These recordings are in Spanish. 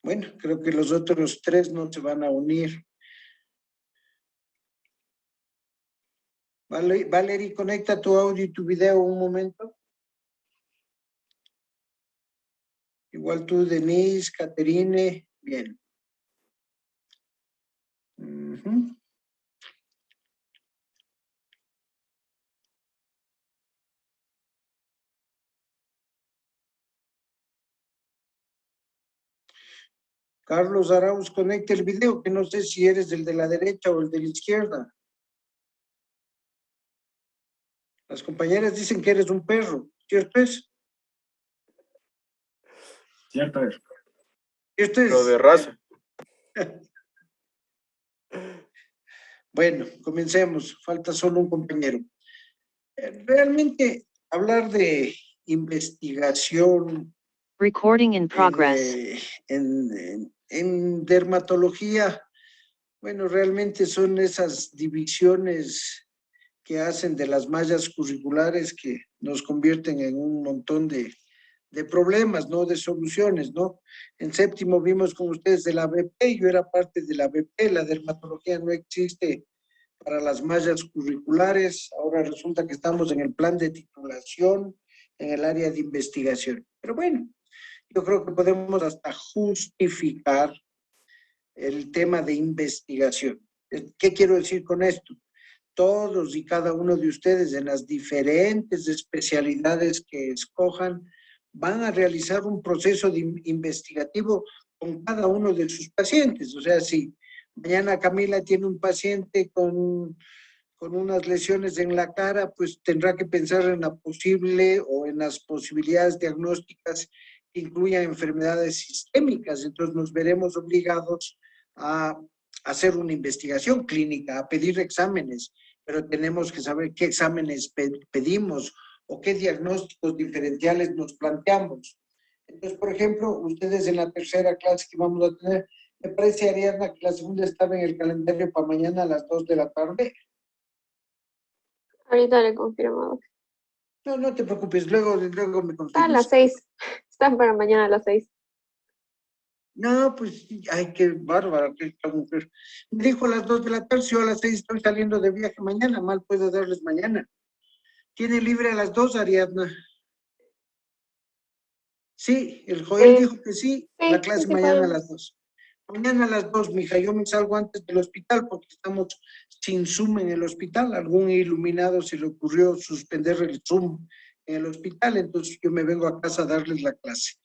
Bueno, creo que los otros tres no se van a unir. Valerie, conecta tu audio y tu video un momento. Igual tú, Denise, Caterine, bien. Carlos Arauz, conecta el video, que no sé si eres el de la derecha o el de la izquierda. Las compañeras dicen que eres un perro, ¿cierto es? Cierto es. ¿Cierto es? Lo de raza. Bueno, comencemos. Falta solo un compañero. Realmente, hablar de investigación Recording in progress. en dermatología, bueno, realmente son esas divisiones que hacen de las mallas curriculares que nos convierten en un montón de problemas, ¿no? De soluciones, ¿no? En séptimo vimos con ustedes de la BP, yo era parte de la BP, la dermatología no existe para las mallas curriculares, ahora resulta que estamos en el plan de titulación, en el área de investigación. Pero bueno, yo creo que podemos hasta justificar el tema de investigación. ¿Qué quiero decir con esto? Todos y cada uno de ustedes en las diferentes especialidades que escojan van a realizar un proceso investigativo con cada uno de sus pacientes. O sea, si mañana Camila tiene un paciente con unas lesiones en la cara, pues tendrá que pensar en la posible o en las posibilidades diagnósticas que incluyan enfermedades sistémicas. Entonces nos veremos obligados a hacer una investigación clínica, a pedir exámenes, pero tenemos que saber qué exámenes pedimos o qué diagnósticos diferenciales nos planteamos. Entonces, por ejemplo, ustedes en la tercera clase que vamos a tener, me parece, Ariadna, que la segunda estaba en el calendario para mañana a las 2 de la tarde. Ahorita le confirmo. No, no te preocupes, luego me confirmas. Está a las 6. Está para mañana a las 6. No, pues, ay, qué bárbara que esta mujer. Me dijo a las 2 de la tarde, yo a las 6 estoy saliendo de viaje mañana, mal puedo darles mañana. ¿Tiene libre a las 2, Ariadna? Sí, el Joel dijo que sí, la clase sí, mañana a las 2. Mañana a las 2, mija, yo me salgo antes del hospital porque estamos sin Zoom en el hospital. Algún iluminado se le ocurrió suspender el Zoom en el hospital, entonces yo me vengo a casa a darles la clase.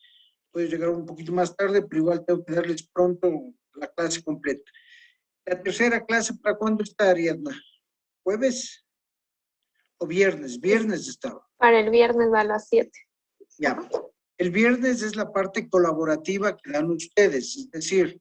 Puedo llegar un poquito más tarde, pero igual tengo que darles pronto la clase completa. ¿La tercera clase para cuándo está, Ariadna? ¿Jueves o viernes? Viernes estaba. Para el viernes a las 7. Ya. El viernes es la parte colaborativa que dan ustedes, es decir,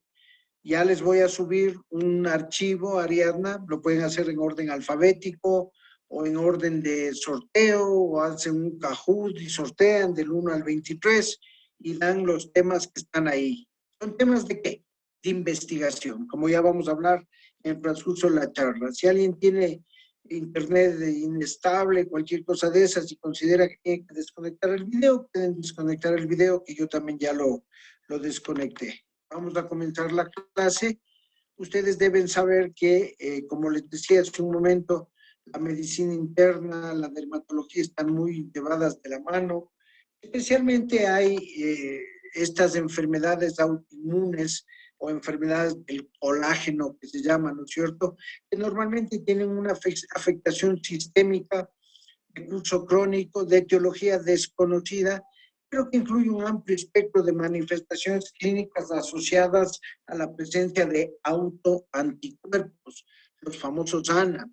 ya les voy a subir un archivo, Ariadna, lo pueden hacer en orden alfabético o en orden de sorteo, o hacen un Kahoot y sortean del 1 al 23 y dan los temas que están ahí. ¿Son temas de qué? De investigación, como ya vamos a hablar en el transcurso de la charla. Si alguien tiene internet inestable, cualquier cosa de esas, y considera que tiene que desconectar el video, pueden desconectar el video, que yo también ya lo desconecté. Vamos a comenzar la clase. Ustedes deben saber que, como les decía hace un momento, la medicina interna, la dermatología están muy llevadas de la mano. Especialmente hay estas enfermedades autoinmunes o enfermedades del colágeno que se llaman, ¿no es cierto? Que normalmente tienen una afectación sistémica de curso crónico, de etiología desconocida, pero que incluye un amplio espectro de manifestaciones clínicas asociadas a la presencia de autoanticuerpos, los famosos ANA.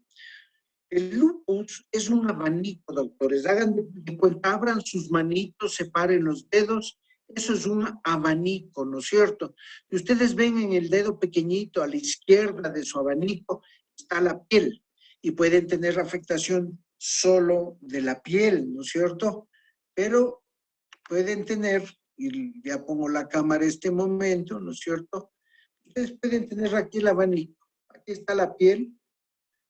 El lupus es un abanico, doctores. Hagan de cuenta, abran sus manitos, separen los dedos. Eso es un abanico, ¿no es cierto? Y ustedes ven en el dedo pequeñito a la izquierda de su abanico está la piel y pueden tener afectación solo de la piel, ¿no es cierto? Pero pueden tener, y ya pongo la cámara este momento, ¿no es cierto? Ustedes pueden tener aquí el abanico. Aquí está la piel.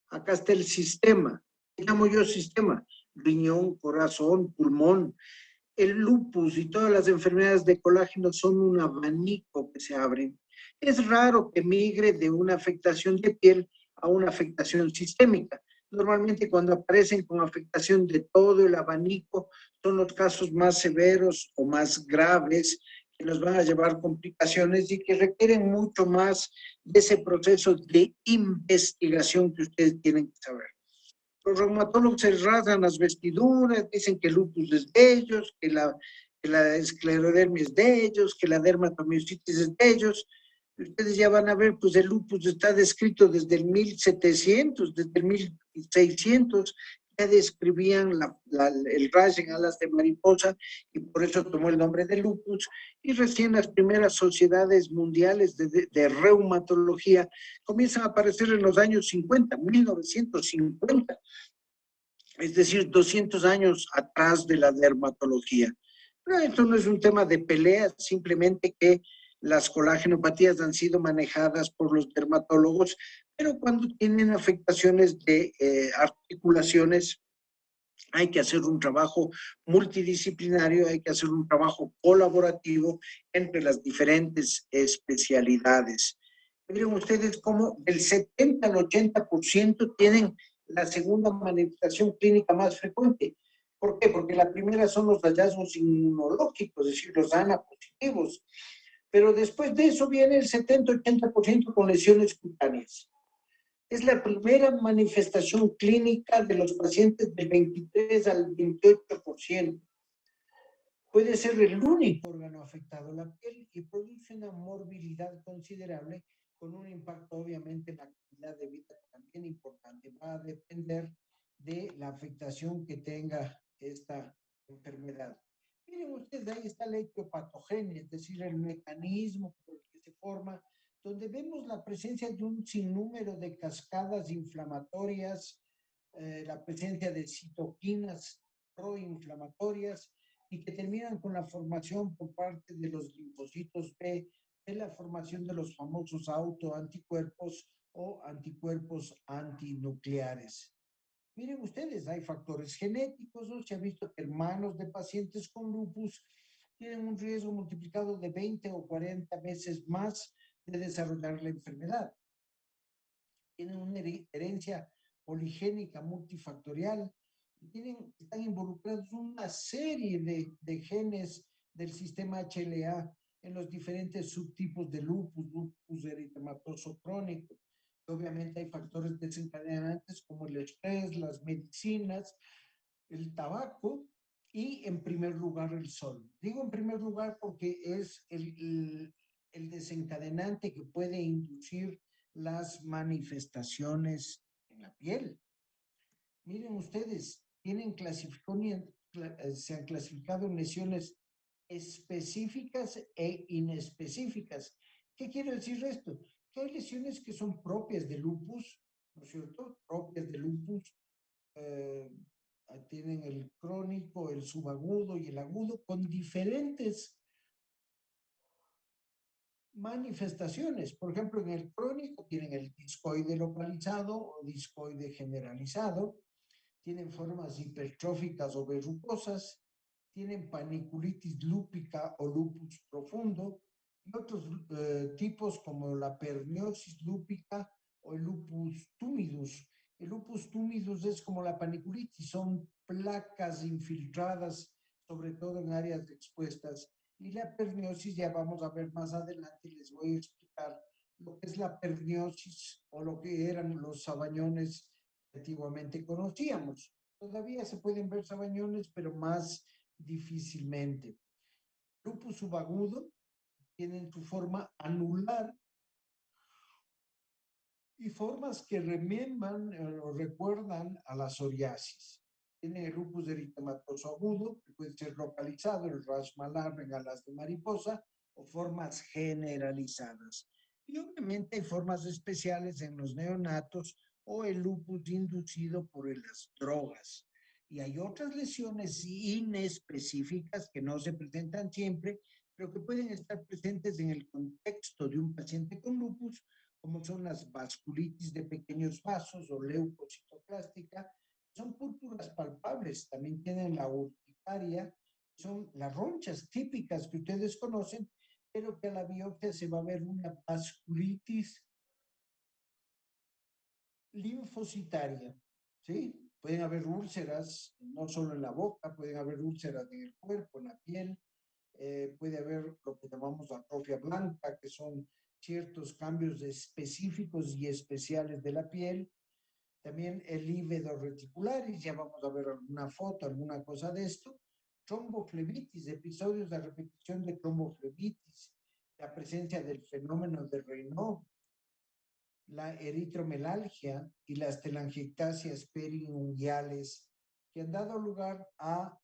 Acá está el sistema. ¿Qué llamo yo sistema? Riñón, corazón, pulmón. el lupus y todas las enfermedades de colágeno son un abanico que se abre. Es raro que migre de una afectación de piel a una afectación sistémica. Normalmente cuando aparecen con afectación de todo el abanico son los casos más severos o más graves que nos van a llevar complicaciones y que requieren mucho más de ese proceso de investigación que ustedes tienen que saber. Los reumatólogos se rasgan las vestiduras, dicen que el lupus es de ellos, que la esclerodermia es de ellos, que la dermatomiositis es de ellos. Ustedes ya van a ver, pues el lupus está descrito desde el 1700, desde el 1600, ya describían el rash en alas de mariposa y por eso tomó el nombre de lupus. Y recién las primeras sociedades mundiales de reumatología comienzan a aparecer en los años 50, 1950, es decir, 200 años atrás de la dermatología. Pero esto no es un tema de pelea, simplemente que las colagenopatías han sido manejadas por los dermatólogos, pero cuando tienen afectaciones de articulaciones, hay que hacer un trabajo multidisciplinario, hay que hacer un trabajo colaborativo entre las diferentes especialidades. Miren ustedes cómo del 70 al 80% tienen la segunda manifestación clínica más frecuente. ¿Por qué? Porque la primera son los hallazgos inmunológicos, es decir, los ANA positivos. Pero después de eso viene el 70-80% con lesiones cutáneas. Es la primera manifestación clínica de los pacientes del 23 al 28%. Puede ser el único órgano afectado, la piel, y produce una morbilidad considerable con un impacto obviamente en la calidad de vida también importante. Va a depender de la afectación que tenga esta enfermedad. Miren ustedes, ahí está la etiopatogenia, es decir, el mecanismo por el que se forma, donde vemos la presencia de un sinnúmero de cascadas inflamatorias, la presencia de citoquinas proinflamatorias, y que terminan con la formación por parte de los linfocitos B, de la formación de los famosos autoanticuerpos o anticuerpos antinucleares. Miren ustedes, hay factores genéticos, ¿no? Se ha visto que hermanos de pacientes con lupus tienen un riesgo multiplicado de 20 o 40 veces más de desarrollar la enfermedad. Tienen una herencia poligénica multifactorial, están involucrados una serie de genes del sistema HLA en los diferentes subtipos de lupus, lupus eritematoso crónico. Obviamente hay factores desencadenantes como el estrés, las medicinas, el tabaco y en primer lugar el sol. Digo en primer lugar porque es el desencadenante que puede inducir las manifestaciones en la piel. Miren ustedes, se han clasificado en lesiones específicas e inespecíficas. ¿Qué quiere decir esto? Que hay lesiones que son propias de lupus, ¿no es cierto? Propias de lupus, eh, tienen el crónico, el subagudo y el agudo con diferentes manifestaciones. Por ejemplo, en el crónico tienen el discoide localizado o discoide generalizado, tienen formas hipertróficas o verrucosas, tienen paniculitis lúpica o lupus profundo, y otros tipos como la perniosis lúpica o el lupus tumidus. El lupus tumidus es como la paniculitis, son placas infiltradas, sobre todo en áreas expuestas. Y la perniosis, ya vamos a ver más adelante, les voy a explicar lo que es la perniosis o lo que eran los sabañones que antiguamente conocíamos. Todavía se pueden ver sabañones, pero más difícilmente. Lupus subagudo tienen su forma anular y formas que remembran o recuerdan a la psoriasis. Tiene el lupus eritematoso agudo, que puede ser localizado, el rash malar en alas de mariposa, o formas generalizadas. Y obviamente hay formas especiales en los neonatos o el lupus inducido por las drogas. Y hay otras lesiones inespecíficas que no se presentan siempre, pero que pueden estar presentes en el contexto de un paciente con lupus, como son las vasculitis de pequeños vasos o leucocitoplástica, son púrpuras palpables, también tienen la urticaria son las ronchas típicas que ustedes conocen, pero que a la biopsia se va a ver una vasculitis linfocitaria, ¿sí? Pueden haber úlceras, no solo en la boca, pueden haber úlceras en el cuerpo, en la piel, puede haber lo que llamamos atrofia blanca, que son ciertos cambios específicos y especiales de la piel. También el lívedo reticularis, ya vamos a ver alguna foto, alguna cosa de esto. Tromboflebitis, episodios de repetición de tromboflebitis, la presencia del fenómeno de Raynaud, la eritromelalgia y las telangiectasias periunguiales, que han dado lugar a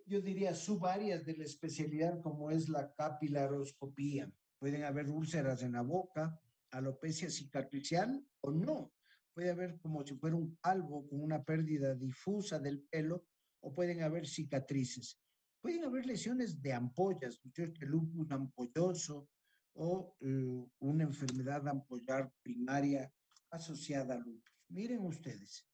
yo diría subáreas de la especialidad como es la capilaroscopía. Pueden haber úlceras en la boca, alopecia cicatricial o no. Puede haber como si fuera un calvo con una pérdida difusa del pelo o pueden haber cicatrices. Pueden haber lesiones de ampollas, el lupus ampolloso o una enfermedad ampollar primaria asociada al lupus. Miren ustedes,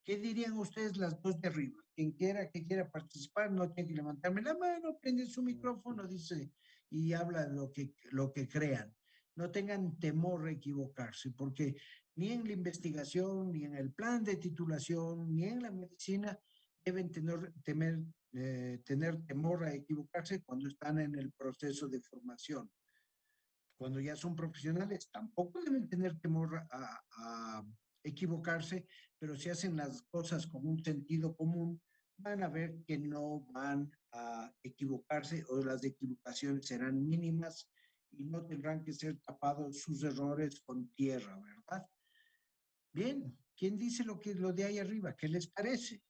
¿qué dirían ustedes las dos de arriba? Quien quiera que quiera participar no tiene que levantarme la mano, prende su micrófono, dice, y habla lo que crean. No tengan temor a equivocarse, porque ni en la investigación, ni en el plan de titulación, ni en la medicina deben tener temor a equivocarse cuando están en el proceso de formación. Cuando ya son profesionales, tampoco deben tener temor a equivocarse, pero si hacen las cosas con un sentido común, van a ver que no van a equivocarse o las equivocaciones serán mínimas y no tendrán que ser tapados sus errores con tierra, ¿verdad? Bien, ¿quién dice lo de ahí arriba? ¿Qué les parece?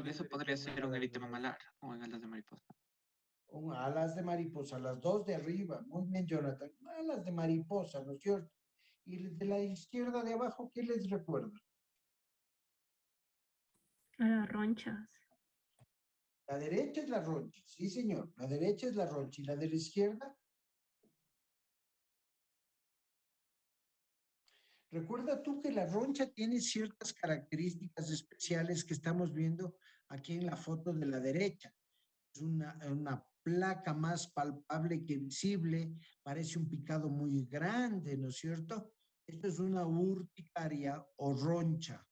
Eso podría ser un eritema malar o en alas de mariposa. Alas de mariposa, las dos de arriba. Muy bien, Jonathan. Alas de mariposa, ¿no es cierto? Y de la izquierda de abajo, ¿qué les recuerda? A las ronchas. La derecha es la roncha, sí, señor. La derecha es la roncha. ¿Y la de la izquierda? Recuerda tú que la roncha tiene ciertas características especiales que estamos viendo aquí en la foto de la derecha. Es una placa más palpable que visible, parece un picado muy grande, ¿no es cierto? Esto es una urticaria o roncha.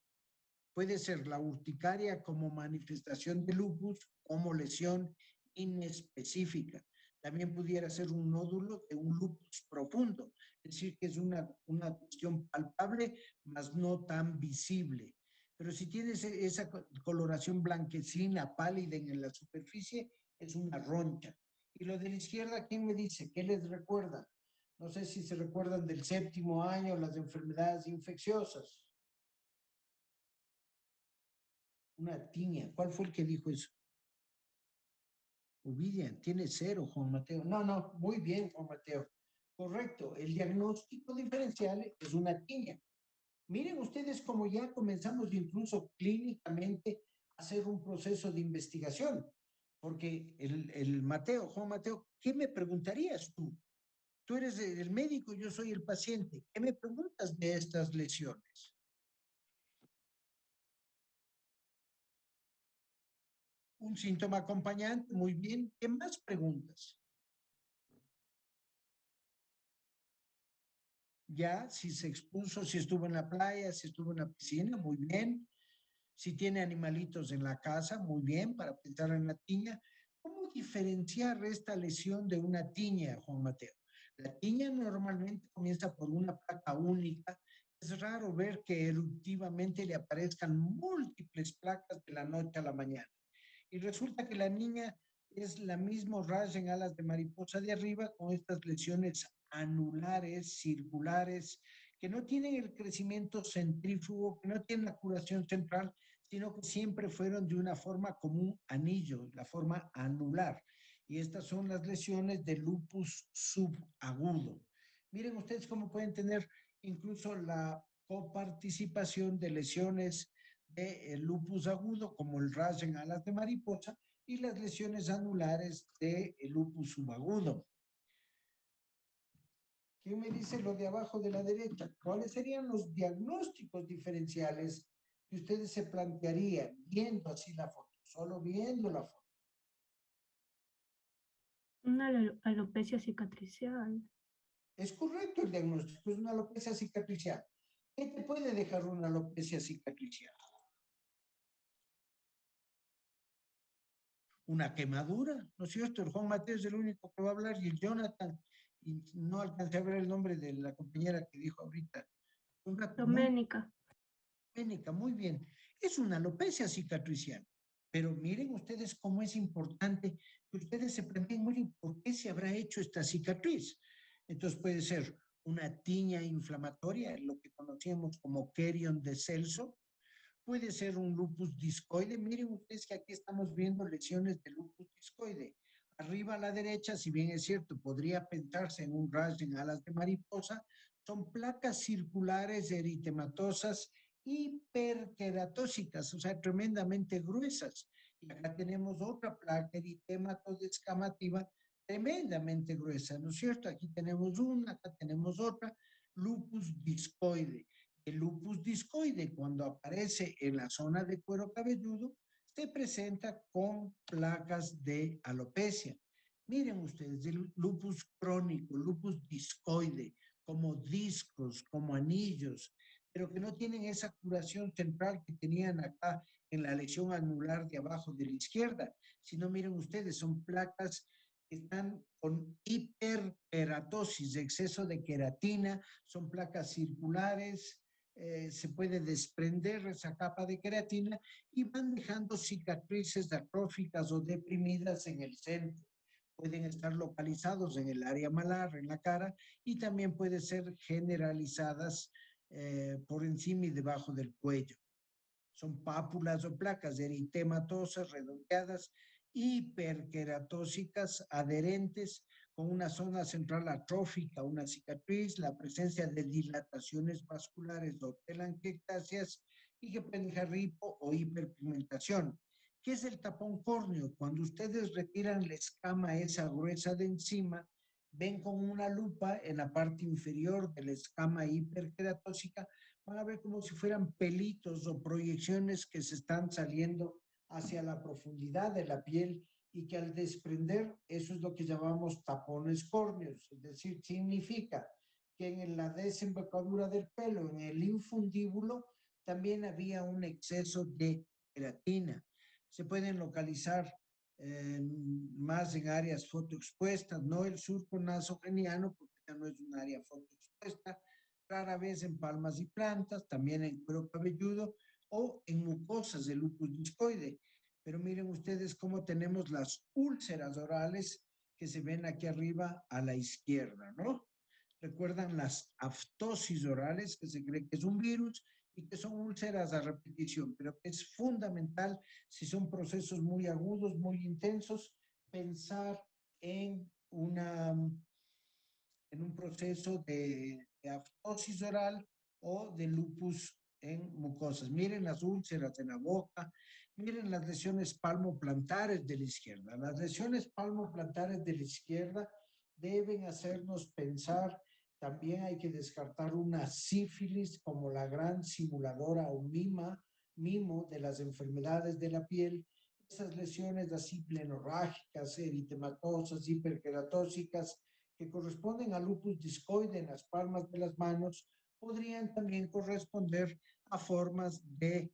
Puede ser la urticaria como manifestación de lupus, como lesión inespecífica. También pudiera ser un nódulo de un lupus profundo, es decir, que es una cuestión palpable, mas no tan visible. Pero si tienes esa coloración blanquecina, pálida en la superficie, es una roncha. Y lo de la izquierda, ¿quién me dice? ¿Qué les recuerda? No sé si se recuerdan del 7º año, las enfermedades infecciosas. Una tiña. ¿Cuál fue el que dijo eso? Ubidian, tiene 0, Juan Mateo. No, muy bien, Juan Mateo. Correcto, el diagnóstico diferencial es una tiña. Miren ustedes cómo ya comenzamos incluso clínicamente a hacer un proceso de investigación, porque Juan Mateo, ¿qué me preguntarías tú? Tú eres el médico, yo soy el paciente. ¿Qué me preguntas de estas lesiones? Un síntoma acompañante, muy bien. ¿Qué más preguntas? Ya, si se expuso, si estuvo en la playa, si estuvo en la piscina, muy bien. Si tiene animalitos en la casa, muy bien, para pensar en la tiña. ¿Cómo diferenciar esta lesión de una tiña, Juan Mateo? La tiña normalmente comienza por una placa única. Es raro ver que eruptivamente le aparezcan múltiples placas de la noche a la mañana. Y resulta que la niña es la misma raya en alas de mariposa de arriba con estas lesiones anulares, circulares, que no tienen el crecimiento centrífugo, que no tienen la curación central, sino que siempre fueron de una forma como un anillo, la forma anular. Y estas son las lesiones de lupus subagudo. Miren ustedes cómo pueden tener incluso la coparticipación de lesiones de lupus agudo, como el rayo en alas de mariposa, y las lesiones anulares de lupus subagudo. ¿Quién me dice lo de abajo de la derecha? ¿Cuáles serían los diagnósticos diferenciales que ustedes se plantearían viendo así la foto, solo viendo la foto? Una alopecia cicatricial. Es correcto el diagnóstico, es una alopecia cicatricial. ¿Qué te puede dejar una alopecia cicatricial? Una quemadura, ¿no es cierto? El Juan Mateo es el único que va a hablar y el Jonathan, y no alcancé a ver el nombre de la compañera que dijo ahorita. Doménica. Doménica, muy bien. Es una alopecia cicatricial. Pero miren ustedes cómo es importante que ustedes se planteen, muy bien, ¿por qué se habrá hecho esta cicatriz? Entonces puede ser una tiña inflamatoria, lo que conocíamos como Querion de Celso, puede ser un lupus discoide. Miren ustedes que aquí estamos viendo lesiones de lupus discoide. Arriba a la derecha, si bien es cierto, podría pensarse en un rash en alas de mariposa, son placas circulares eritematosas hiperqueratóxicas, o sea, tremendamente gruesas. Y acá tenemos otra placa eritematodescamativa tremendamente gruesa, ¿no es cierto? Aquí tenemos una, acá tenemos otra, lupus discoide. El lupus discoide, cuando aparece en la zona de cuero cabelludo, se presenta con placas de alopecia. Miren ustedes, el lupus crónico, lupus discoide, como discos, como anillos, pero que no tienen esa curación central que tenían acá en la lesión anular de abajo de la izquierda, sino miren ustedes, son placas que están con hiperkeratosis, exceso de queratina, son placas circulares, se puede desprender esa capa de queratina y van dejando cicatrices atróficas o deprimidas en el centro. Pueden estar localizados en el área malar, en la cara, y también pueden ser generalizadas por encima y debajo del cuello. Son pápulas o placas eritematosas, redondeadas, hiperqueratóxicas, adherentes, con una zona central atrófica, una cicatriz, la presencia de dilataciones vasculares o telangiectasias y que pueden dejar hipo o hiperpigmentación. ¿Qué es el tapón córneo? Cuando ustedes retiran la escama esa gruesa de encima, ven con una lupa en la parte inferior de la escama hiperqueratóxica, van a ver como si fueran pelitos o proyecciones que se están saliendo hacia la profundidad de la piel y que al desprender, eso es lo que llamamos tapones córneos, es decir, significa que en la desembocadura del pelo, en el infundíbulo, también había un exceso de queratina. Se pueden localizar más en áreas fotoexpuestas, no el surco nasogeniano, porque ya no es un área fotoexpuesta, rara vez en palmas y plantas, también en cuero cabelludo o en mucosas del lupus discoide. Pero miren ustedes cómo tenemos las úlceras orales que se ven aquí arriba a la izquierda, ¿no? Recuerdan las aftosis orales, que se cree que es un virus y que son úlceras a repetición, pero es fundamental, si son procesos muy agudos, muy intensos, pensar en en un proceso de aftosis oral o de lupus en mucosas. Miren las úlceras en la boca, miren las lesiones palmoplantares de la izquierda. Las lesiones palmoplantares de la izquierda deben hacernos pensar, también hay que descartar una sífilis como la gran simuladora o mimo de las enfermedades de la piel. Esas lesiones así plenorrágicas, eritematosas, hiperqueratóxicas, que corresponden al lupus discoide en las palmas de las manos, podrían también corresponder a formas de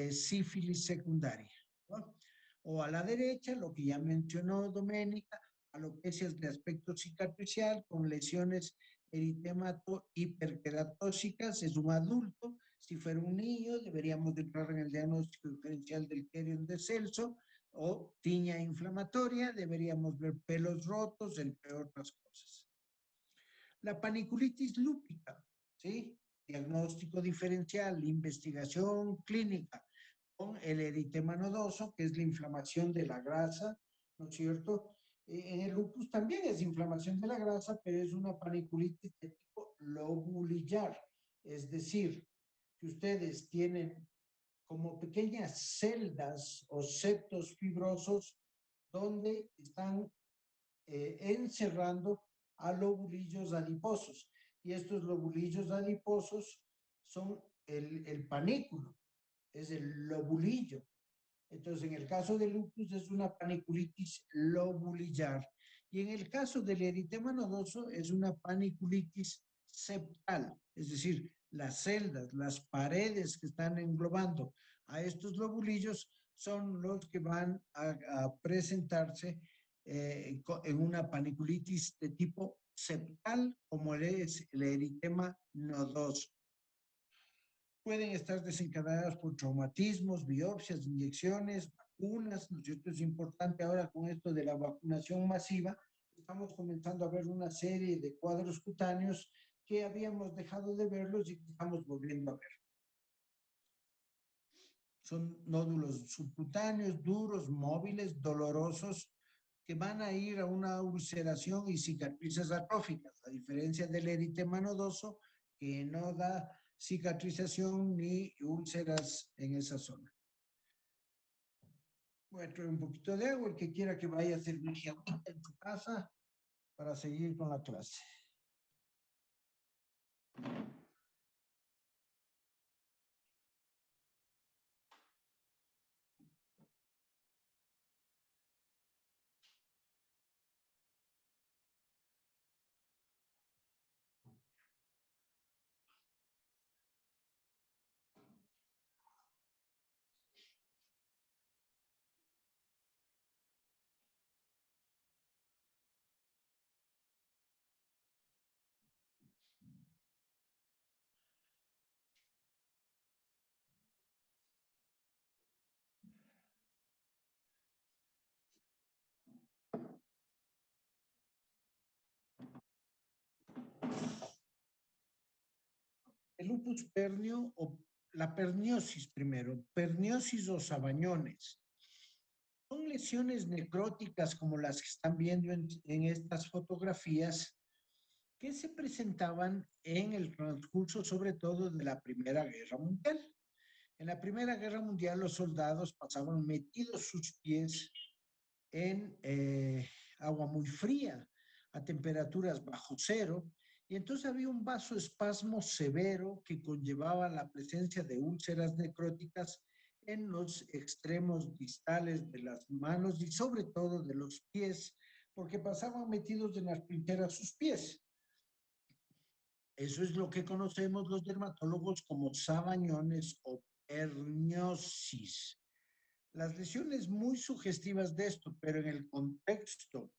sífilis secundaria, ¿no? O a la derecha, lo que ya mencionó Doménica, alopecias de aspecto cicatricial con lesiones eritemato hiperqueratóxicas, es un adulto. Si fuera un niño, deberíamos entrar en el diagnóstico diferencial del Querion de Celso, o tiña inflamatoria, deberíamos ver pelos rotos, entre otras cosas. La paniculitis lúpica, ¿sí? Diagnóstico diferencial, investigación clínica con el eritema nodoso, que es la inflamación de la grasa, ¿no es cierto? En el lupus también es inflamación de la grasa, pero es una paniculitis de tipo lobulillar, es decir, que ustedes tienen como pequeñas celdas o septos fibrosos donde están encerrando a lobulillos adiposos. Y estos lobulillos adiposos son el panículo. es el lobulillo. Entonces, en el caso del lupus es una paniculitis lobulillar. Y en el caso del eritema nodoso es una paniculitis septal, es decir, las celdas, las paredes que están englobando a estos lobulillos son los que van a presentarse en una paniculitis de tipo septal, como es el eritema nodoso. Pueden estar desencadenadas por traumatismos, biopsias, inyecciones, vacunas, ¿no es cierto? Es importante ahora con esto de la vacunación masiva, estamos comenzando a ver una serie de cuadros cutáneos que habíamos dejado de verlos y que estamos volviendo a ver. Son nódulos subcutáneos, duros, móviles, dolorosos, que van a ir a una ulceración y cicatrices atróficas, a diferencia del eritema nodoso, que no da cicatrización ni úlceras en esa zona. Voy a traer un poquito de agua, el que quiera que vaya a servirse agua en su casa para seguir con la clase. El lupus pernio o la perniosis primero, perniosis o sabañones. Son lesiones necróticas como las que están viendo en estas fotografías que se presentaban en el transcurso sobre todo de la Primera Guerra Mundial. En la Primera Guerra Mundial los soldados pasaban metidos sus pies en agua muy fría, a temperaturas bajo cero, y entonces había un vasoespasmo severo que conllevaba la presencia de úlceras necróticas en los extremos distales de las manos y sobre todo de los pies, porque pasaban metidos en las pinteras sus pies. Eso es lo que conocemos los dermatólogos como sabañones o perniosis. Las lesiones muy sugestivas de esto, pero en el contexto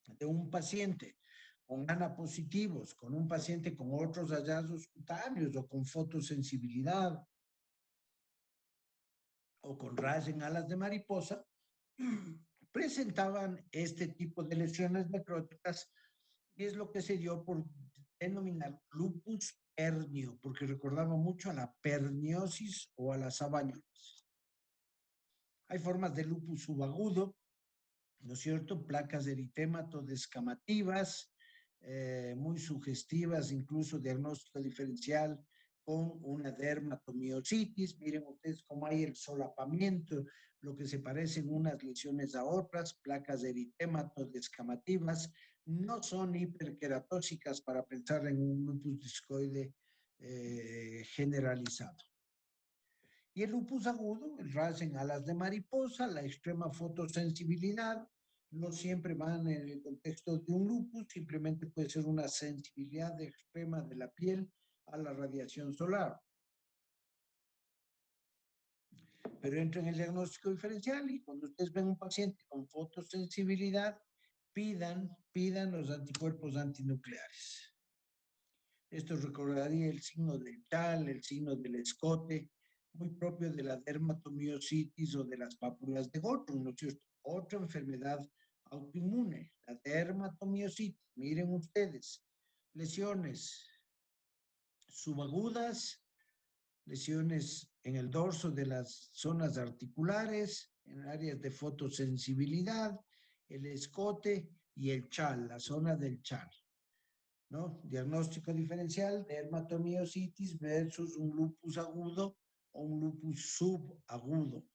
de un paciente con ANA positivos, con un paciente con otros hallazgos cutáneos o con fotosensibilidad o con raya en alas de mariposa, presentaban este tipo de lesiones necróticas y es lo que se dio por denominar lupus pernio, porque recordaba mucho a la perniosis o a las sabañones. Hay formas de lupus subagudo, ¿no es cierto? Placas de eritémato descamativas, muy sugestivas, incluso diagnóstico diferencial con una dermatomiositis. Miren ustedes cómo hay el solapamiento, lo que se parecen unas lesiones a otras, placas de eritémato descamativas, no son hiperqueratóxicas para pensar en un lupus discoide generalizado. Y el lupus agudo, el rash en alas de mariposa, la extrema fotosensibilidad, no siempre van en el contexto de un lupus, simplemente puede ser una sensibilidad extrema de la piel a la radiación solar. Pero entra en el diagnóstico diferencial y cuando ustedes ven un paciente con fotosensibilidad, pidan los anticuerpos antinucleares. Esto recordaría el signo del CHAL, el signo del escote, muy propio de la dermatomiositis o de las pápulas de Gottrum, ¿no es cierto? Otra enfermedad autoinmune, la dermatomiositis. Miren ustedes, lesiones subagudas, lesiones en el dorso de las zonas articulares, en áreas de fotosensibilidad, el escote y el CHAL, la zona del CHAL. ¿No? Diagnóstico diferencial, dermatomiositis versus un lupus agudo o un lupus subagudo.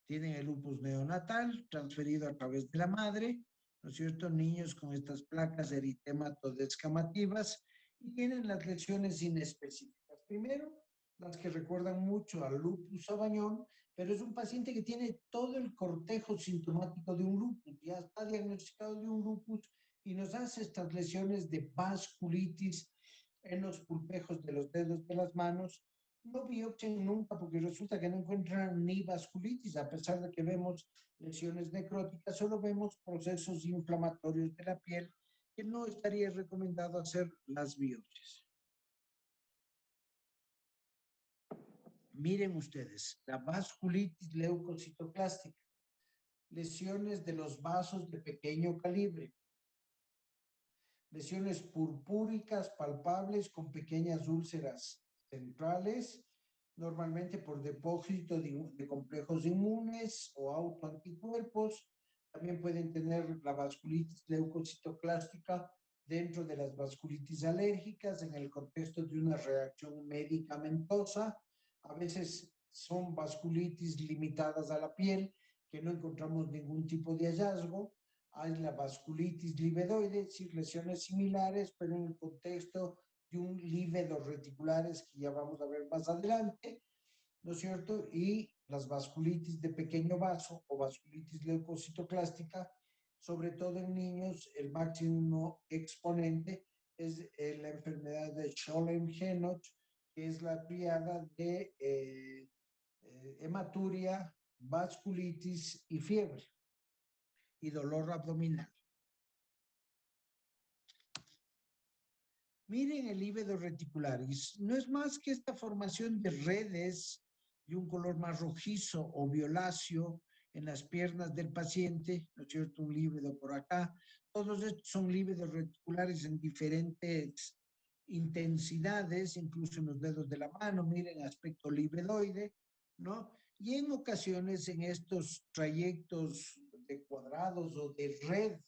Tienen el lupus neonatal transferido a través de la madre, ¿no es cierto? Niños con estas placas eritémato descamativas y tienen las lesiones inespecíficas. Primero, las que recuerdan mucho al lupus sabañón, pero es un paciente que tiene todo el cortejo sintomático de un lupus, ya está diagnosticado de un lupus y nos hace estas lesiones de vasculitis en los pulpejos de los dedos de las manos. No biopsian nunca porque resulta que no encuentran ni vasculitis, a pesar de que vemos lesiones necróticas, solo vemos procesos inflamatorios de la piel que no estaría recomendado hacer las biopsias. Miren ustedes, la vasculitis leucocitoclástica, lesiones de los vasos de pequeño calibre, lesiones purpúricas palpables con pequeñas úlceras centrales, normalmente por depósito de complejos inmunes o autoanticuerpos. También pueden tener la vasculitis leucocitoclástica dentro de las vasculitis alérgicas en el contexto de una reacción medicamentosa. A veces son vasculitis limitadas a la piel, que no encontramos ningún tipo de hallazgo. Hay la vasculitis livedoide, es decir, lesiones similares, pero en el contexto de un lívedo reticulares que ya vamos a ver más adelante, ¿no es cierto? Y las vasculitis de pequeño vaso o vasculitis leucocitoclástica, sobre todo en niños, el máximo exponente es la enfermedad de Scholem-Henoch, que es la triada de hematuria, vasculitis y fiebre y dolor abdominal. Miren el lívedo reticularis, no es más que esta formación de redes de un color más rojizo o violáceo en las piernas del paciente, ¿no es cierto? Un lívedo por acá. Todos estos son lívedos reticulares en diferentes intensidades, incluso en los dedos de la mano, miren aspecto livedoide, ¿no? Y en ocasiones en estos trayectos de cuadrados o de red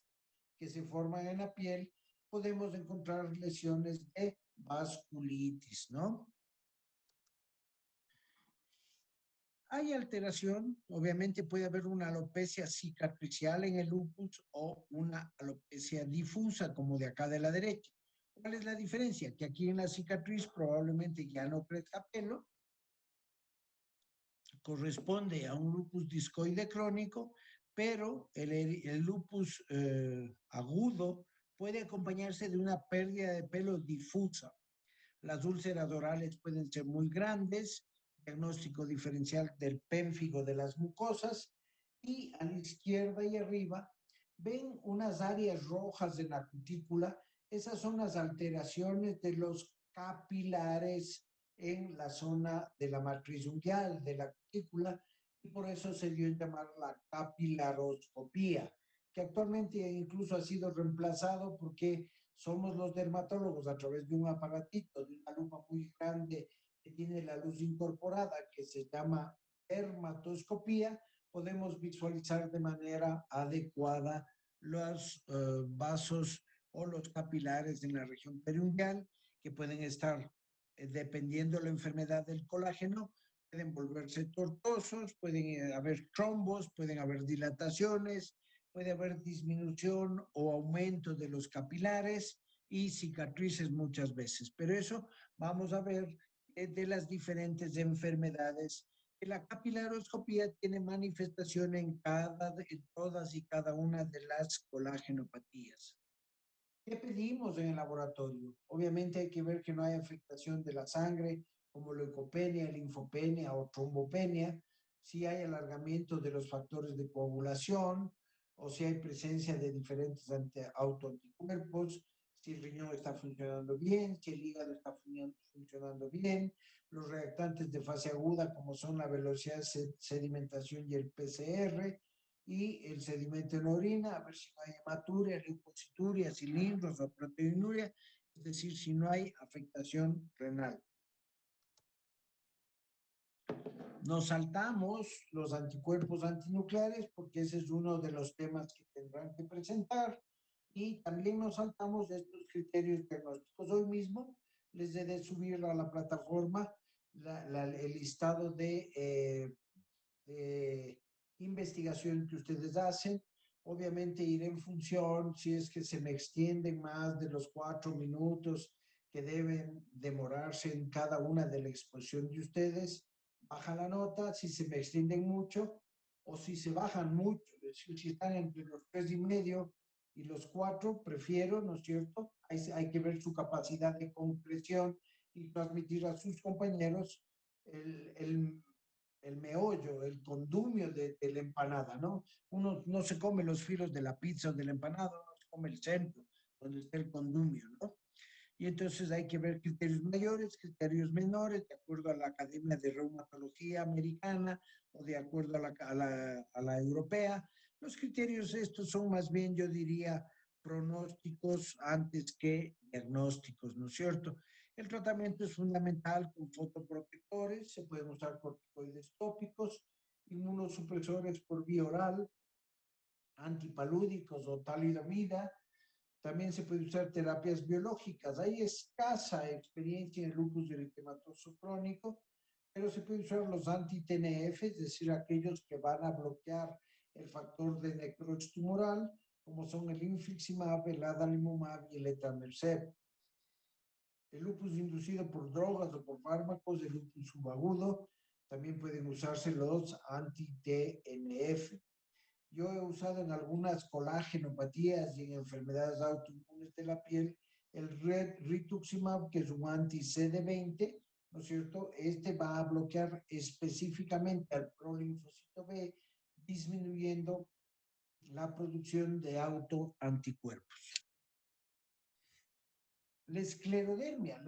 que se forman en la piel, podemos encontrar lesiones de vasculitis, ¿no? Hay alteración, obviamente puede haber una alopecia cicatricial en el lupus o una alopecia difusa, como de acá de la derecha. ¿Cuál es la diferencia? Que aquí en la cicatriz probablemente ya no crezca pelo, corresponde a un lupus discoide crónico, pero el lupus agudo puede acompañarse de una pérdida de pelo difusa. Las úlceras orales pueden ser muy grandes, diagnóstico diferencial del pénfigo de las mucosas, y a la izquierda y arriba ven unas áreas rojas en la cutícula. Esas son las alteraciones de los capilares en la zona de la matriz unguial, de la cutícula, y por eso se dio a llamar la capilaroscopía, que actualmente incluso ha sido reemplazado porque somos los dermatólogos a través de un aparatito, de una lupa muy grande que tiene la luz incorporada, que se llama dermatoscopía, podemos visualizar de manera adecuada los vasos o los capilares en la región periungual, que pueden estar, dependiendo de la enfermedad del colágeno, pueden volverse tortuosos, pueden haber trombos, pueden haber dilataciones, puede haber disminución o aumento de los capilares y cicatrices muchas veces. Pero eso vamos a ver de las diferentes enfermedades. La capilaroscopía tiene manifestación en todas y cada una de las colagenopatías. ¿Qué pedimos en el laboratorio? Obviamente hay que ver que no hay afectación de la sangre, como leucopenia, linfopenia o trombopenia, si hay alargamiento de los factores de coagulación, o si hay presencia de diferentes autoanticuerpos, si el riñón está funcionando bien, si el hígado está funcionando bien, los reactantes de fase aguda como son la velocidad de sedimentación y el PCR, y el sedimento en la orina, a ver si no hay hematuria, leucocituria, cilindros o proteinuria, es decir, si no hay afectación renal. Nos saltamos los anticuerpos antinucleares porque ese es uno de los temas que tendrán que presentar, y también nos saltamos estos criterios diagnósticos. Hoy mismo les he de subir a la plataforma el listado de investigación que ustedes hacen. Obviamente iré en función, si es que se me extienden más de los 4 minutos que deben demorarse en cada una de la exposición de ustedes. Baja la nota si se me extienden mucho o si se bajan mucho, es decir, si están entre los 3,5 y los 4, prefiero, ¿no es cierto? Hay que ver su capacidad de concreción y transmitir a sus compañeros el meollo, el condumio de la empanada, ¿no? Uno no se come los filos de la pizza o de la empanada, uno se come el centro, donde está el condumio, ¿no? Y entonces hay que ver criterios mayores, criterios menores, de acuerdo a la Academia de Reumatología Americana o de acuerdo a la europea. Los criterios estos son más bien, yo diría, pronósticos antes que diagnósticos, ¿no es cierto? El tratamiento es fundamental con fotoprotectores, se pueden usar corticoides tópicos, inmunosupresores por vía oral, antipalúdicos o talidomida. También se puede usar terapias biológicas. Hay escasa experiencia en lupus eritematoso crónico, pero se puede usar los anti-TNF, es decir, aquellos que van a bloquear el factor de necrosis tumoral, como son el infliximab, el adalimumab y el etanercept. El lupus inducido por drogas o por fármacos, el lupus subagudo, también pueden usarse los anti-TNF. Yo he usado en algunas colagenopatías y en enfermedades autoinmunes de la piel el rituximab, que es un anti-CD20, ¿no es cierto? Este va a bloquear específicamente al prolinfocito B, disminuyendo la producción de autoanticuerpos. La esclerodermia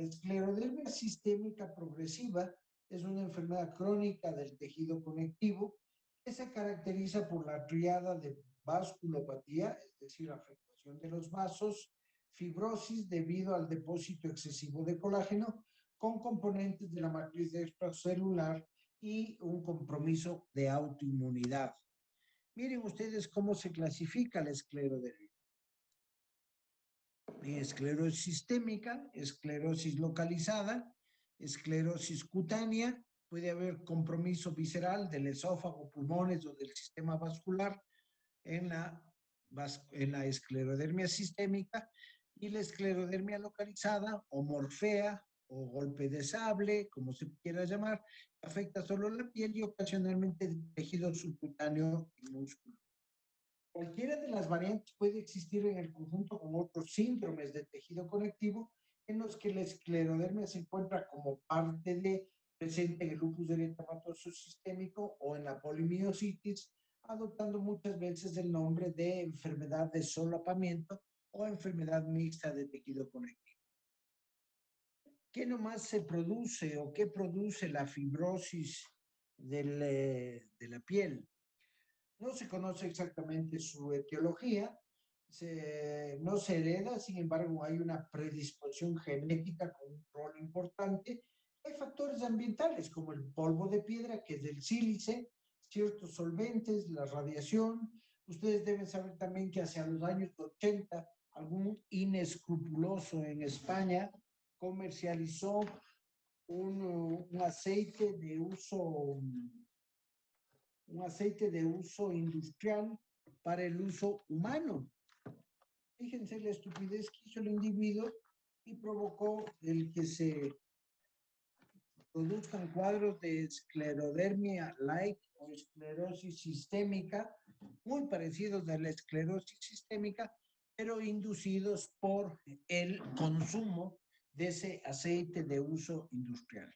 sistémica progresiva es una enfermedad crónica del tejido conectivo que se caracteriza por la triada de vasculopatía, es decir, afectación de los vasos, fibrosis debido al depósito excesivo de colágeno, con componentes de la matriz extracelular y un compromiso de autoinmunidad. Miren ustedes cómo se clasifica la esclerodermia. Esclerosis sistémica, esclerosis localizada, esclerosis cutánea, puede haber compromiso visceral del esófago, pulmones o del sistema vascular en la esclerodermia sistémica, y la esclerodermia localizada o morfea o golpe de sable, como se quiera llamar, afecta solo la piel y ocasionalmente el tejido subcutáneo y músculo. Cualquiera de las variantes puede existir en el conjunto con otros síndromes de tejido conectivo en los que la esclerodermia se encuentra como parte de, presente en el lupus eritematoso sistémico o en la polimiositis, adoptando muchas veces el nombre de enfermedad de solapamiento o enfermedad mixta de tejido conectivo. ¿Qué nomás se produce o qué produce la fibrosis de la piel? No se conoce exactamente su etiología, no se hereda, sin embargo hay una predisposición genética con un rol importante. Hay factores ambientales como el polvo de piedra, que es del sílice, ciertos solventes, la radiación. Ustedes deben saber también que hacia los años 80 algún inescrupuloso en España comercializó un aceite de uso industrial para el uso humano. Fíjense la estupidez que hizo el individuo y provocó el que se produzcan cuadros de esclerodermia like o esclerosis sistémica, muy parecidos a la esclerosis sistémica, pero inducidos por el consumo de ese aceite de uso industrial.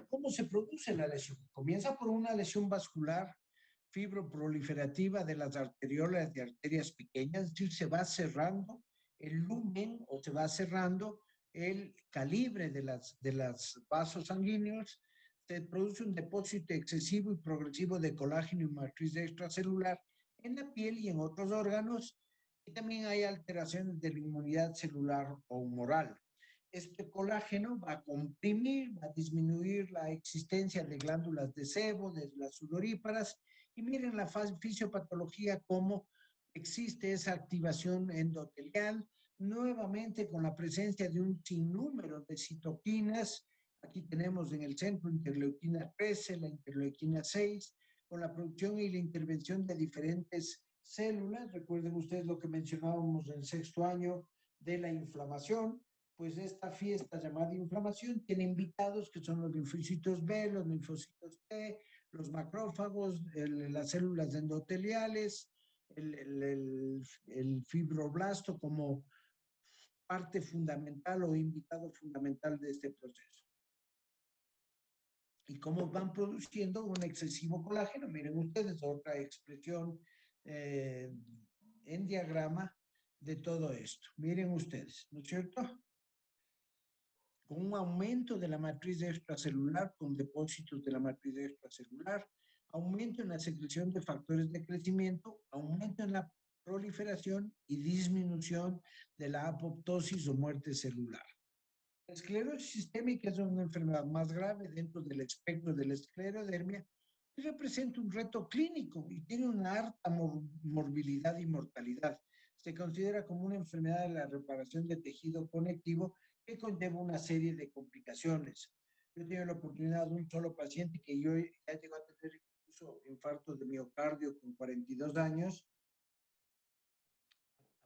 ¿Cómo se produce la lesión? Comienza por una lesión vascular fibroproliferativa de las arteriolas de arterias pequeñas, es decir, se va cerrando el lumen o se va cerrando el calibre de las vasos sanguíneos, se produce un depósito excesivo y progresivo de colágeno y matriz extracelular en la piel y en otros órganos, y también hay alteraciones de la inmunidad celular o humoral. Este colágeno va a comprimir, va a disminuir la existencia de glándulas de sebo, de las sudoríparas, y miren la fisiopatología, cómo existe esa activación endotelial, nuevamente con la presencia de un sinnúmero de citoquinas. Aquí tenemos en el centro interleuquina 13, la interleuquina 6, con la producción y la intervención de diferentes células. Recuerden ustedes lo que mencionábamos en sexto año de la inflamación. Pues esta fiesta llamada inflamación tiene invitados que son los linfocitos B, los linfocitos T, los macrófagos, las células endoteliales, el fibroblasto como parte fundamental o invitado fundamental de este proceso. Y cómo van produciendo un excesivo colágeno. Miren ustedes otra expresión en diagrama de todo esto. Miren ustedes, ¿no es cierto? Con un aumento de la matriz extracelular, con depósitos de la matriz extracelular, aumento en la secreción de factores de crecimiento, aumento en la proliferación y disminución de la apoptosis o muerte celular. La esclerosis sistémica es una enfermedad más grave dentro del espectro de la esclerodermia y representa un reto clínico y tiene una alta morbilidad y mortalidad. Se considera como una enfermedad de la reparación de tejido conectivo que conlleva una serie de complicaciones. Yo he tenido la oportunidad de un solo paciente que yo ya llegó a tener incluso infarto de miocardio con 42 años.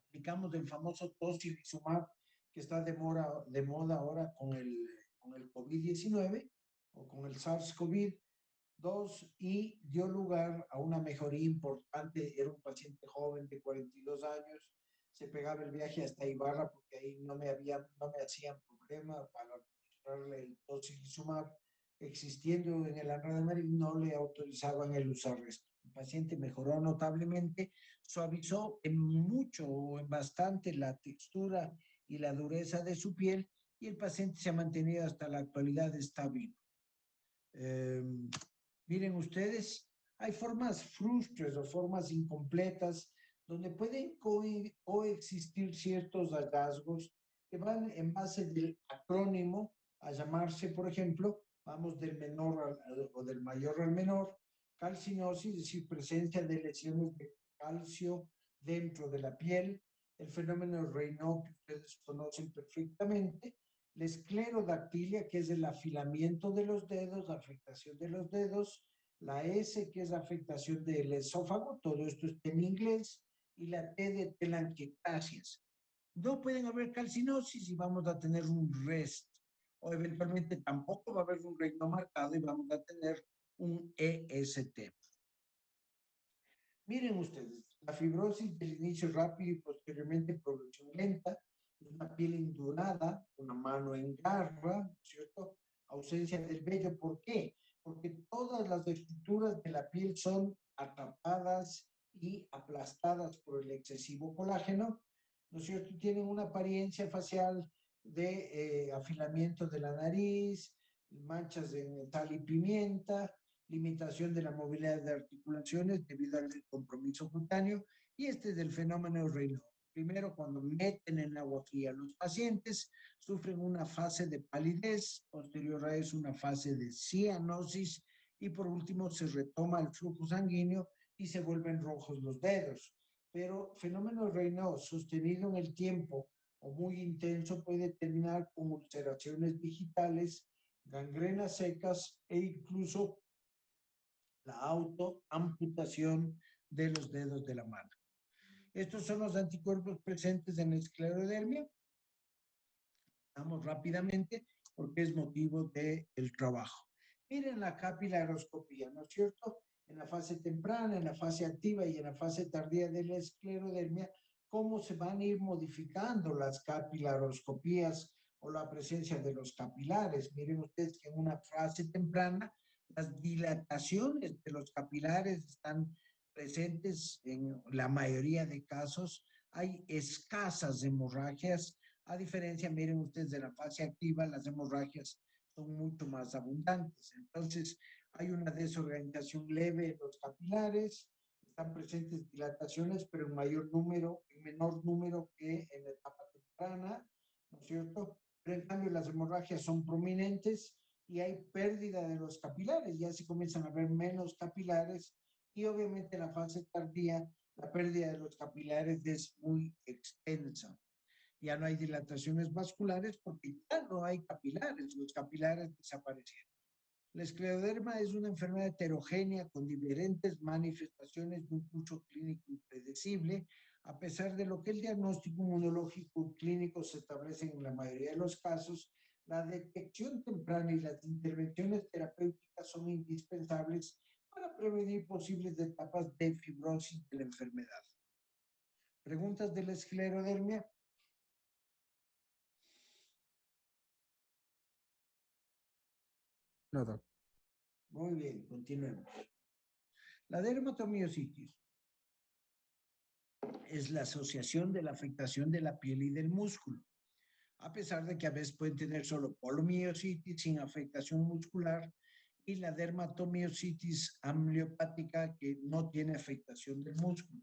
Aplicamos el famoso tocilizumab que está de moda ahora con el COVID-19 o con el SARS-CoV-2 y dio lugar a una mejoría importante. Era un paciente joven de 42 años, se pegaba el viaje hasta Ibarra porque ahí no me hacían problema para administrarle el tocilizumab. Existiendo en el Anra de Madrid, no le autorizaban el usar esto. El paciente mejoró notablemente, suavizó en mucho o en bastante la textura y la dureza de su piel y el paciente se ha mantenido hasta la actualidad estable. Miren ustedes, hay formas frustres o formas incompletas donde pueden coexistir ciertos hallazgos que van en base del acrónimo a llamarse, por ejemplo, vamos del menor o del mayor al menor, calcinosis, es decir, presencia de lesiones de calcio dentro de la piel, el fenómeno Raynaud que ustedes conocen perfectamente, la esclerodactilia, que es el afilamiento de los dedos, la afectación de los dedos, la S, que es la afectación del esófago, todo esto está en inglés, y la T de telangiectasias. No pueden haber calcinosis y vamos a tener un REST, o eventualmente tampoco va a haber un Raynaud marcado y vamos a tener un EST. Miren ustedes, la fibrosis del inicio rápido y posteriormente progresión lenta, una piel indurada, una mano en garra, ¿cierto? Ausencia del vello, ¿por qué? Porque todas las estructuras de la piel son atrapadas y aplastadas por el excesivo colágeno, ¿no es cierto? Tienen una apariencia facial de afilamiento de la nariz, manchas en sal y pimienta, limitación de la movilidad de articulaciones debido al compromiso cutáneo, y este es el fenómeno Raynaud. Primero, cuando meten en agua fría a los pacientes, sufren una fase de palidez, posterior a eso una fase de cianosis, y por último se retoma el flujo sanguíneo y se vuelven rojos los dedos. Pero fenómeno Raynaud sostenido en el tiempo o muy intenso puede terminar con ulceraciones digitales, gangrenas secas e incluso la autoamputación de los dedos de la mano. Estos son los anticuerpos presentes en la esclerodermia. Vamos rápidamente porque es motivo del trabajo. Miren la capilaroscopía, ¿no es cierto? En la fase temprana, en la fase activa y en la fase tardía de la esclerodermia, cómo se van a ir modificando las capilaroscopías o la presencia de los capilares. Miren ustedes que en una fase temprana las dilataciones de los capilares están presentes en la mayoría de casos. Hay escasas hemorragias, a diferencia, miren ustedes, de la fase activa, las hemorragias son mucho más abundantes. Entonces, hay una desorganización leve en los capilares, están presentes dilataciones, pero en mayor número, en menor número que en la etapa temprana, ¿no es cierto? Pero en cambio las hemorragias son prominentes y hay pérdida de los capilares, ya se comienzan a ver menos capilares y obviamente en la fase tardía la pérdida de los capilares es muy extensa. Ya no hay dilataciones vasculares porque ya no hay capilares, los capilares desaparecieron. La escleroderma es una enfermedad heterogénea con diferentes manifestaciones de un curso clínico impredecible, a pesar de lo que el diagnóstico inmunológico clínico se establece en la mayoría de los casos. La detección temprana y las intervenciones terapéuticas son indispensables para prevenir posibles etapas de fibrosis de la enfermedad. ¿Preguntas de la esclerodermia? No, doc. Muy bien, continuemos. La dermatomiositis es la asociación de la afectación de la piel y del músculo, a pesar de que a veces pueden tener solo poliomiositis sin afectación muscular y la dermatomiositis ambliopática que no tiene afectación del músculo.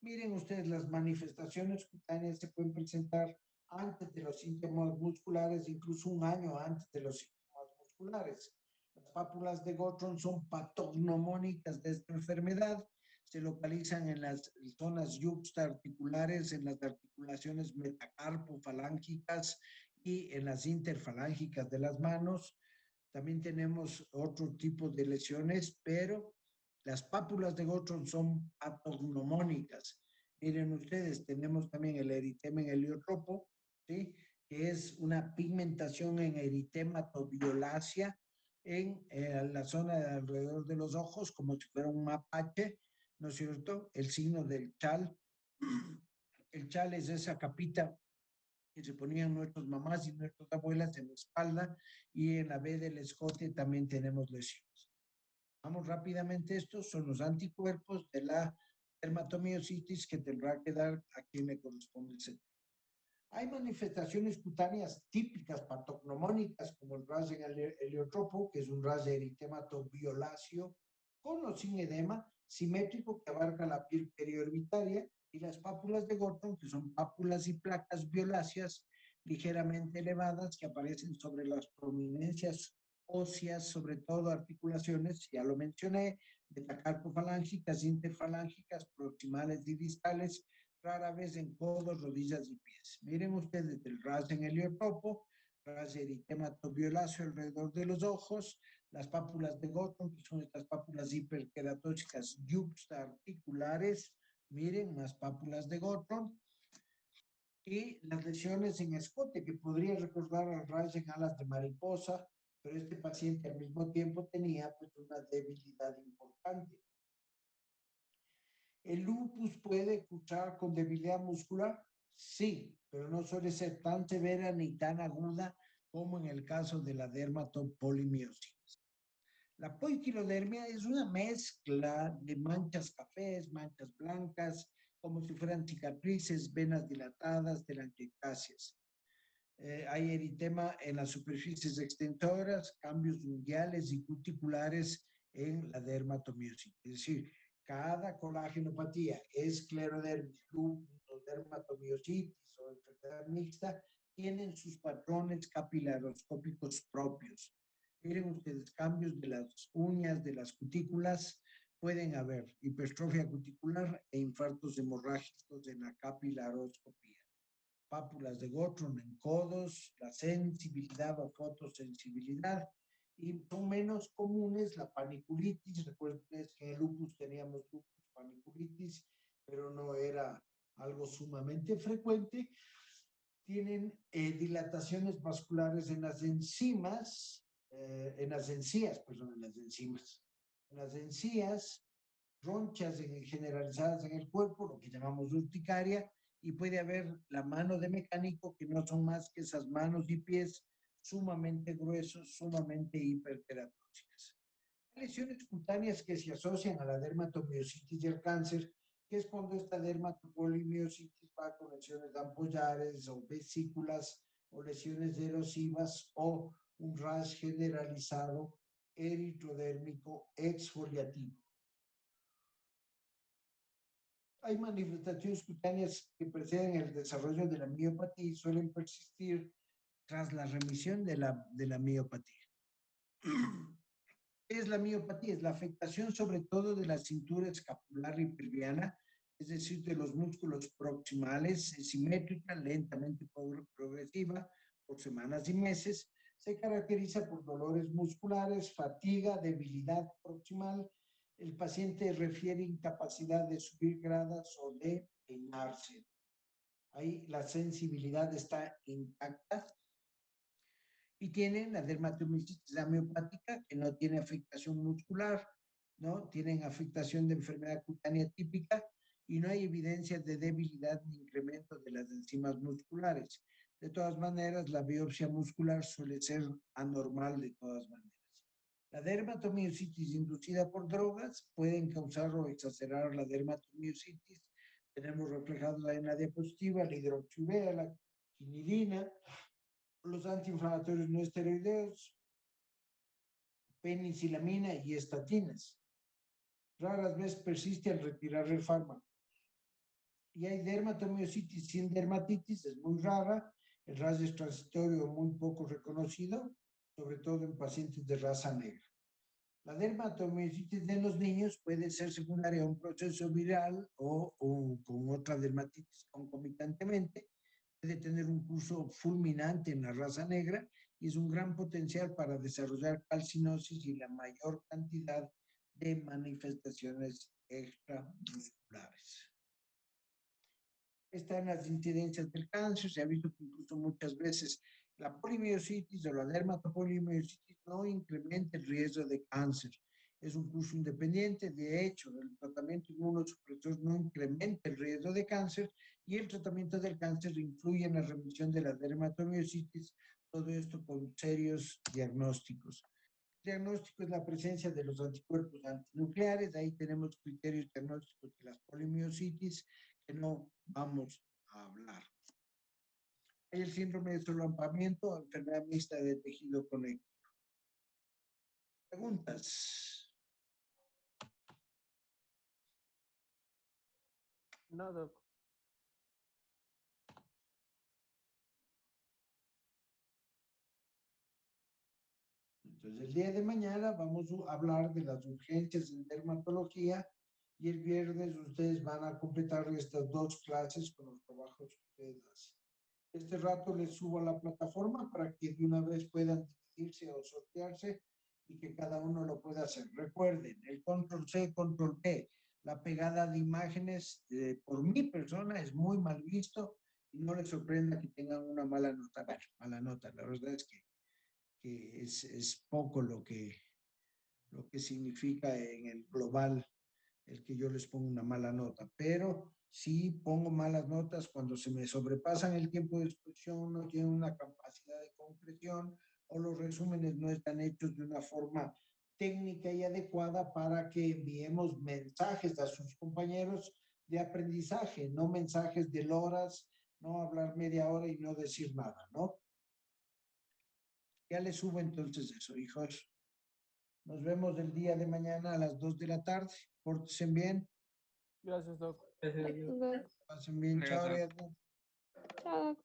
Miren ustedes, las manifestaciones cutáneas se pueden presentar antes de los síntomas musculares, incluso un año antes de los síntomas musculares. Las pápulas de Gottron son patognomónicas de esta enfermedad. Se localizan en las zonas yuxtaarticulares, en las articulaciones metacarpofalángicas y en las interfalángicas de las manos. También tenemos otro tipo de lesiones, pero las pápulas de Gottron son patognomónicas. Miren ustedes, tenemos también el eritema en heliotropo, ¿sí? Que es una pigmentación en eritematoviolacea en la zona de alrededor de los ojos, como si fuera un mapache, ¿no es cierto? El signo del chal. El chal es esa capita que se ponían nuestras mamás y nuestras abuelas en la espalda, y en la B del escote también tenemos lesiones. Vamos rápidamente, estos son los anticuerpos de la dermatomiositis que tendrá que dar a quien le corresponde ese. Hay manifestaciones cutáneas típicas patognomónicas como el ras en el heliotropo, que es un ras de eritemato violáceo, con o sin edema, simétrico que abarca la piel periorbitaria, y las pápulas de Gottron, que son pápulas y placas violáceas ligeramente elevadas que aparecen sobre las prominencias óseas, sobre todo articulaciones, ya lo mencioné, metacarpofalángicas, interfalángicas, proximales y distales, rara vez en codos, rodillas y pies. Miren ustedes el ras en heliotropo, ras eritematoviolaceo alrededor de los ojos, las pápulas de Gottron, que son estas pápulas hiperqueratóxicas yuxtaarticulares, miren, más pápulas de Gottron, y las lesiones en escote, que podría recordar al ras en alas de mariposa, pero este paciente al mismo tiempo tenía pues una debilidad importante. ¿El lupus puede cursar con debilidad muscular? Sí, pero no suele ser tan severa ni tan aguda como en el caso de la dermatopolimiositis. La poiquilodermia es una mezcla de manchas cafés, manchas blancas, como si fueran cicatrices, venas dilatadas, telangiectasias. Hay eritema en las superficies extensoras, cambios unguiales y cuticulares en la dermatomiositis. Es decir, cada colágenopatía, esclerodermia, lupus, dermatomiositis o enfermedad mixta, tienen sus patrones capilaroscópicos propios. Miren ustedes, cambios de las uñas, de las cutículas, pueden haber hipertrofia cuticular e infartos hemorrágicos de la capilaroscopía. Pápulas de Gottron en codos, la sensibilidad o fotosensibilidad, y son menos comunes la paniculitis. Recuerden que en el lupus teníamos lupus paniculitis, pero no era algo sumamente frecuente. Tienen dilataciones vasculares en las enzimas, en las encías, perdón, en las enzimas. En las encías, ronchas generalizadas en el cuerpo, lo que llamamos urticaria, y puede haber la mano de mecánico, que no son más que esas manos y pies sumamente gruesos, sumamente hiperqueratóxicas. Hay lesiones cutáneas que se asocian a la dermatomiositis y al cáncer, que es cuando esta dermatopolimiositis va con lesiones de ampollares o vesículas o lesiones erosivas o un rash generalizado eritrodérmico exfoliativo. Hay manifestaciones cutáneas que preceden el desarrollo de la miopatía y suelen persistir tras la remisión de la miopatía. ¿Qué es la miopatía? Es la afectación sobre todo de la cintura escapular y pelviana, es decir, de los músculos proximales, simétrica, lentamente progresiva, por semanas y meses. Se caracteriza por dolores musculares, fatiga, debilidad proximal. El paciente refiere incapacidad de subir gradas o de peinarse. Ahí la sensibilidad está intacta. Y tienen la dermatomiositis amiopática, que no tiene afectación muscular, ¿no? Tienen afectación de enfermedad cutánea típica y no hay evidencia de debilidad ni incremento de las enzimas musculares. De todas maneras, la biopsia muscular suele ser anormal de todas maneras. La dermatomiositis inducida por drogas pueden causar o exacerbar la dermatomiositis. Tenemos reflejado en la diapositiva la hidroxiurea, la quinidina, los antiinflamatorios no esteroideos, penicilamina y estatinas. Raras veces persiste al retirar el fármaco. Y hay dermatomiositis sin dermatitis, es muy rara. El rasgo es transitorio muy poco reconocido, sobre todo en pacientes de raza negra. La dermatomiositis de los niños puede ser secundaria a un proceso viral o con otra dermatitis concomitantemente. Puede tener un curso fulminante en la raza negra y es un gran potencial para desarrollar calcinosis y la mayor cantidad de manifestaciones extramusculares. Están las incidencias del cáncer. Se ha visto que incluso muchas veces la polimiositis o la dermatopolimiositis no incrementa el riesgo de cáncer. Es un curso independiente. De hecho, el tratamiento inmunosupresor no incrementa el riesgo de cáncer y el tratamiento del cáncer influye en la remisión de la dermatomiositis. Todo esto con serios diagnósticos. El diagnóstico es la presencia de los anticuerpos antinucleares. Ahí tenemos criterios diagnósticos de las polimiositis que no vamos a hablar. Hay el síndrome de solampamiento, enfermedad mixta de tejido conectivo. ¿Preguntas? No, doc. Entonces, el día de mañana vamos a hablar de las urgencias en dermatología y el viernes ustedes van a completar estas 2 clases con los trabajos que ustedes hacen. Este rato les subo a la plataforma para que de una vez puedan dividirse o sortearse y que cada uno lo pueda hacer. Recuerden, el control C, control V, la pegada de imágenes por mi persona es muy mal visto y no les sorprenda que tengan una mala nota. Bueno, mala nota, la verdad es que es poco lo que significa en el global el que yo les ponga una mala nota, pero sí pongo malas notas cuando se me sobrepasan el tiempo de exposición, no tienen una capacidad de concreción o los resúmenes no están hechos de una forma técnica y adecuada para que enviemos mensajes a sus compañeros de aprendizaje, no mensajes de horas, no hablar media hora y no decir nada, ¿no? Ya les subo entonces eso, hijos. Nos vemos el día de mañana a las 2 de la tarde. Pórtense bien. Gracias, doc. Doc. Pasen bien. Chao, Gracias. Ariadna. Chao, doc.